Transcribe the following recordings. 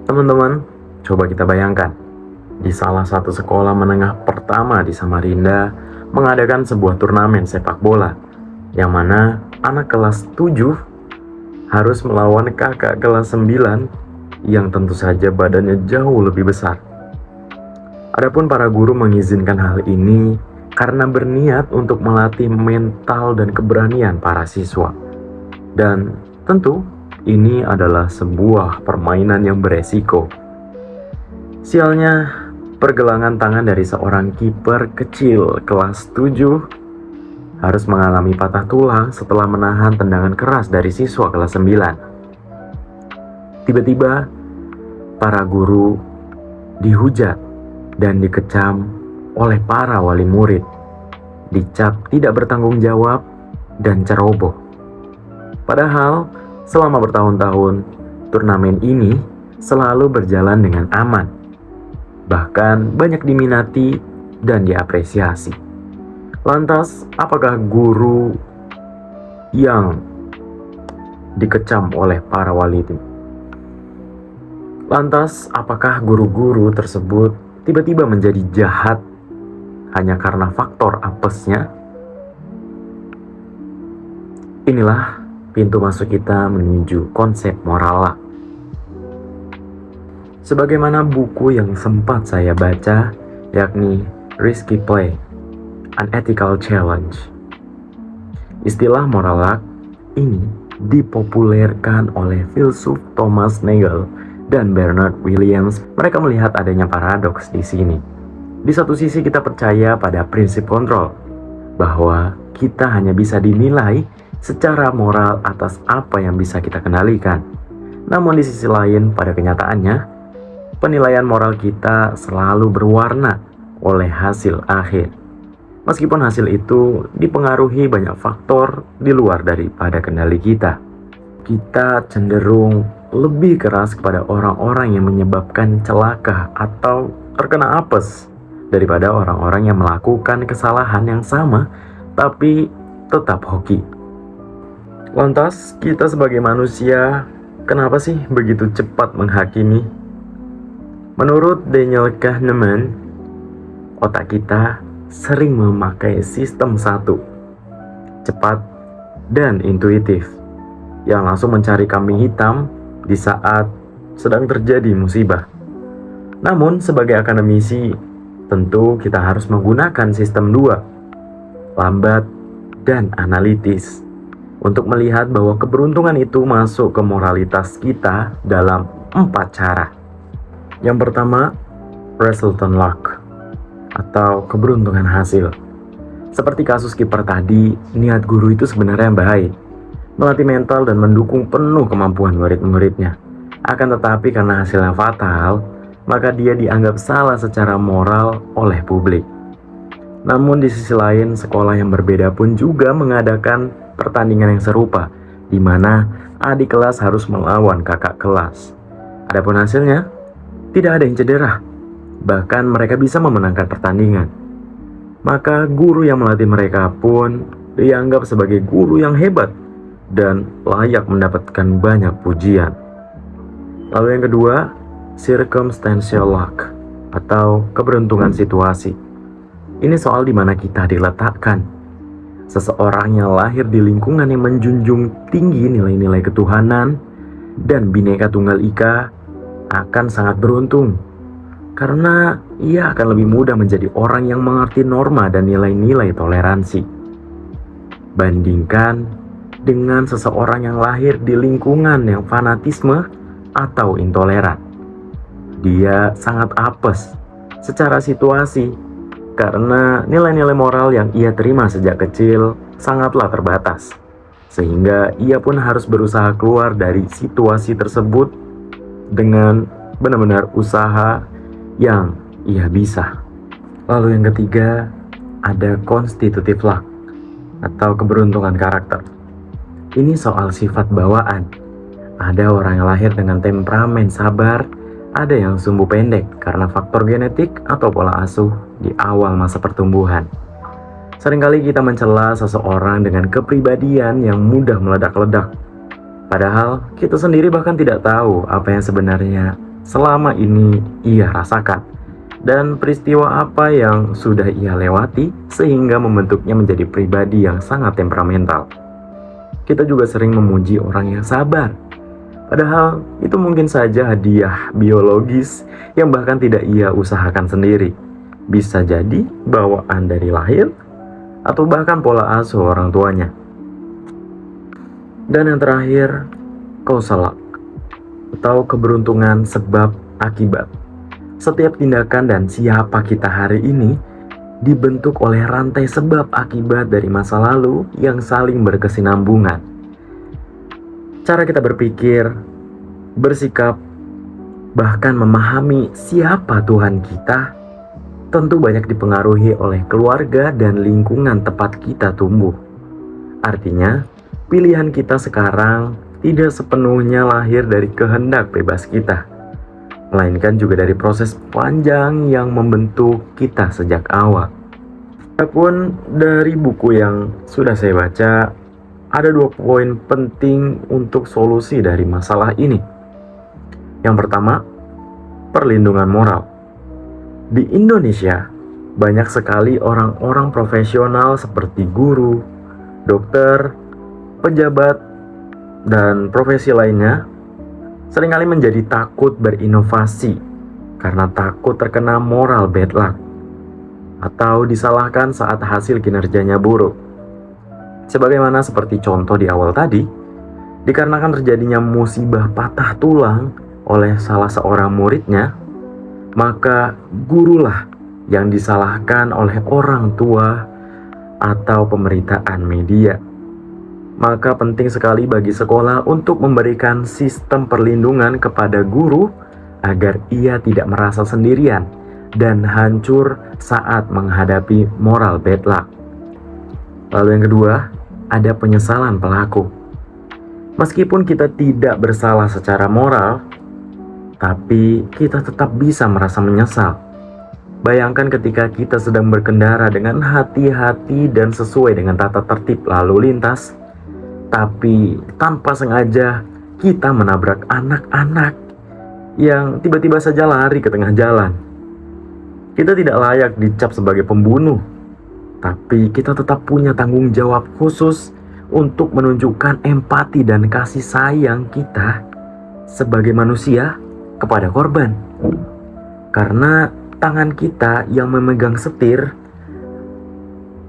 Teman-teman, coba kita bayangkan, di salah satu sekolah menengah pertama di Samarinda mengadakan sebuah turnamen sepak bola, yang mana anak kelas 7 harus melawan kakak kelas 9 yang tentu saja badannya jauh lebih besar. Adapun para guru mengizinkan hal ini karena berniat untuk melatih mental dan keberanian para siswa. Dan tentu ini adalah sebuah permainan yang beresiko. Sialnya, pergelangan tangan dari seorang kiper kecil kelas 7 harus mengalami patah tulang setelah menahan tendangan keras dari siswa kelas 9. Tiba-tiba, para guru dihujat dan dikecam oleh para wali murid, dicap tidak bertanggung jawab dan ceroboh. Padahal, selama bertahun-tahun, turnamen ini selalu berjalan dengan aman. Bahkan banyak diminati dan diapresiasi. Lantas, apakah guru yang dikecam oleh para wali itu? Lantas, apakah guru-guru tersebut tiba-tiba menjadi jahat hanya karena faktor apesnya? Inilah pintu masuk kita menuju konsep moral. Sebagaimana buku yang sempat saya baca, yakni Risky Play, An Ethical Challenge. Istilah moralak ini dipopulerkan oleh filsuf Thomas Nagel dan Bernard Williams. Mereka melihat adanya paradoks di sini. Di satu sisi kita percaya pada prinsip kontrol, bahwa kita hanya bisa dinilai secara moral atas apa yang bisa kita kendalikan. Namun di sisi lain, pada kenyataannya, penilaian moral kita selalu berwarna oleh hasil akhir. Meskipun hasil itu dipengaruhi banyak faktor di luar daripada kendali kita. Kita cenderung lebih keras kepada orang-orang yang menyebabkan celaka atau terkena apes daripada orang-orang yang melakukan kesalahan yang sama tapi tetap hoki. Lantas, kita sebagai manusia, kenapa sih begitu cepat menghakimi? Menurut Daniel Kahneman, otak kita sering memakai sistem satu, cepat dan intuitif, yang langsung mencari kambing hitam di saat sedang terjadi musibah. Namun, sebagai akademisi, tentu kita harus menggunakan sistem dua, lambat dan analitis, untuk melihat bahwa keberuntungan itu masuk ke moralitas kita dalam 4 cara. Yang pertama, resultant luck atau keberuntungan hasil. Seperti kasus kiper tadi, niat guru itu sebenarnya baik, melatih mental dan mendukung penuh kemampuan murid-muridnya. Akan tetapi karena hasilnya fatal, maka dia dianggap salah secara moral oleh publik. Namun di sisi lain, sekolah yang berbeda pun juga mengadakan pertandingan yang serupa, di mana adik kelas harus melawan kakak kelas. Adapun hasilnya, tidak ada yang cedera, bahkan mereka bisa memenangkan pertandingan. Maka guru yang melatih mereka pun dianggap sebagai guru yang hebat dan layak mendapatkan banyak pujian. Lalu yang kedua, circumstantial luck atau keberuntungan situasi. Ini soal di mana kita diletakkan. Seseorang yang lahir di lingkungan yang menjunjung tinggi nilai-nilai ketuhanan dan Bhinneka Tunggal Ika akan sangat beruntung, karena ia akan lebih mudah menjadi orang yang mengerti norma dan nilai-nilai toleransi. Bandingkan dengan seseorang yang lahir di lingkungan yang fanatisme atau intoleran. Dia sangat apes secara situasi karena nilai-nilai moral yang ia terima sejak kecil sangatlah terbatas, sehingga ia pun harus berusaha keluar dari situasi tersebut dengan benar-benar usaha yang ia bisa. Lalu yang ketiga, ada constitutive luck atau keberuntungan karakter. Ini soal sifat bawaan. Ada orang yang lahir dengan temperamen sabar, ada yang sumbu pendek karena faktor genetik atau pola asuh di awal masa pertumbuhan. Seringkali kita mencela seseorang dengan kepribadian yang mudah meledak-ledak. Padahal kita sendiri bahkan tidak tahu apa yang sebenarnya selama ini ia rasakan, dan peristiwa apa yang sudah ia lewati sehingga membentuknya menjadi pribadi yang sangat temperamental. Kita juga sering memuji orang yang sabar, padahal itu mungkin saja hadiah biologis yang bahkan tidak ia usahakan sendiri. Bisa jadi bawaan dari lahir atau bahkan pola asuh orang tuanya. Dan yang terakhir, causa luck atau keberuntungan sebab akibat. Setiap tindakan dan siapa kita hari ini dibentuk oleh rantai sebab akibat dari masa lalu yang saling berkesinambungan. Cara kita berpikir, bersikap, bahkan memahami siapa Tuhan kita tentu banyak dipengaruhi oleh keluarga dan lingkungan tempat kita tumbuh. Artinya, pilihan kita sekarang tidak sepenuhnya lahir dari kehendak bebas kita, melainkan juga dari proses panjang yang membentuk kita sejak awal. Adapun dari buku yang sudah saya baca, ada 2 poin penting untuk solusi dari masalah ini. Yang pertama, perlindungan moral. Di Indonesia, banyak sekali orang-orang profesional seperti guru, dokter, pejabat, dan profesi lainnya seringkali menjadi takut berinovasi karena takut terkena moral bad luck atau disalahkan saat hasil kinerjanya buruk. Sebagaimana seperti contoh di awal tadi, dikarenakan terjadinya musibah patah tulang oleh salah seorang muridnya, maka gurulah yang disalahkan oleh orang tua atau pemberitaan media. Maka penting sekali bagi sekolah untuk memberikan sistem perlindungan kepada guru agar ia tidak merasa sendirian dan hancur saat menghadapi moral bad luck. Lalu yang kedua, ada penyesalan pelaku. Meskipun kita tidak bersalah secara moral, tapi kita tetap bisa merasa menyesal. Bayangkan ketika kita sedang berkendara dengan hati-hati dan sesuai dengan tata tertib lalu lintas, tapi tanpa sengaja kita menabrak anak-anak yang tiba-tiba saja lari ke tengah jalan. Kita tidak layak dicap sebagai pembunuh, tapi kita tetap punya tanggung jawab khusus untuk menunjukkan empati dan kasih sayang kita sebagai manusia kepada korban. Karena tangan kita yang memegang setir,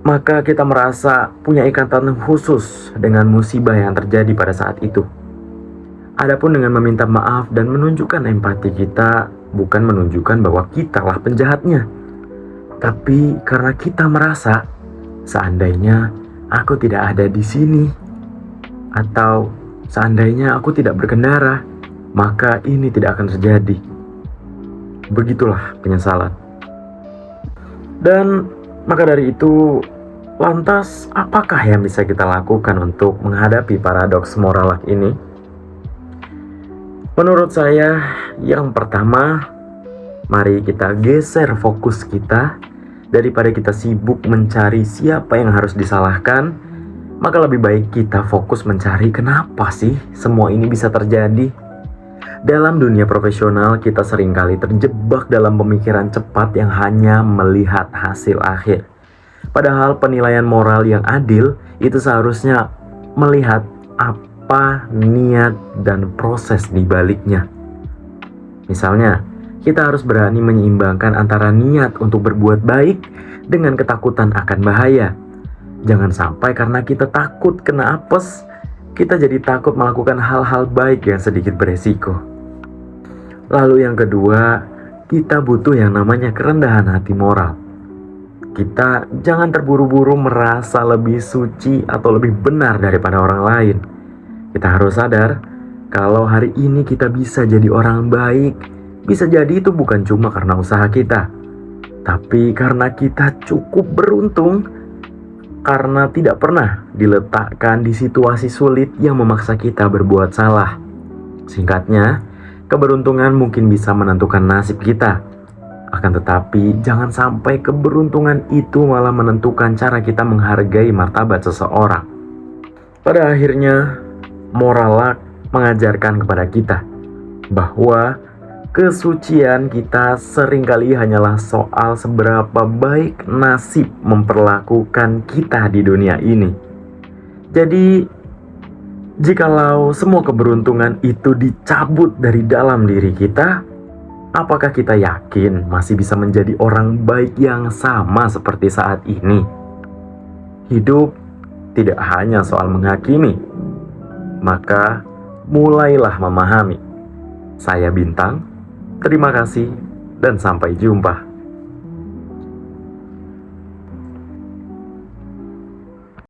maka kita merasa punya ikatan khusus dengan musibah yang terjadi pada saat itu. Adapun dengan meminta maaf dan menunjukkan empati kita, bukan menunjukkan bahwa kitalah penjahatnya, tapi karena kita merasa seandainya aku tidak ada di sini, atau seandainya aku tidak berkendara, maka ini tidak akan terjadi. Begitulah penyesalan. Dan maka dari itu, lantas apakah yang bisa kita lakukan untuk menghadapi paradoks moral ini? Menurut saya, yang pertama, mari kita geser fokus kita. Daripada kita sibuk mencari siapa yang harus disalahkan, maka lebih baik kita fokus mencari kenapa sih semua ini bisa terjadi. Dalam dunia profesional, kita seringkali terjebak dalam pemikiran cepat yang hanya melihat hasil akhir. Padahal penilaian moral yang adil itu seharusnya melihat apa niat dan proses di baliknya. Misalnya, kita harus berani menyeimbangkan antara niat untuk berbuat baik dengan ketakutan akan bahaya. Jangan sampai karena kita takut kena apes, kita jadi takut melakukan hal-hal baik yang sedikit beresiko. Lalu yang kedua, kita butuh yang namanya kerendahan hati moral. Kita jangan terburu-buru merasa lebih suci atau lebih benar daripada orang lain. Kita harus sadar kalau hari ini kita bisa jadi orang baik, bisa jadi itu bukan cuma karena usaha kita, tapi karena kita cukup beruntung karena tidak pernah diletakkan di situasi sulit yang memaksa kita berbuat salah. Singkatnya, keberuntungan mungkin bisa menentukan nasib kita. Akan tetapi, jangan sampai keberuntungan itu malah menentukan cara kita menghargai martabat seseorang. Pada akhirnya, moral luck mengajarkan kepada kita bahwa Kesucian kita seringkali hanyalah soal seberapa baik nasib memperlakukan kita di dunia ini. Jadi, jikalau semua keberuntungan itu dicabut dari dalam diri kita, apakah kita yakin masih bisa menjadi orang baik yang sama seperti saat ini? Hidup tidak hanya soal menghakimi, maka mulailah memahami. Saya Bintang, terima kasih dan sampai jumpa.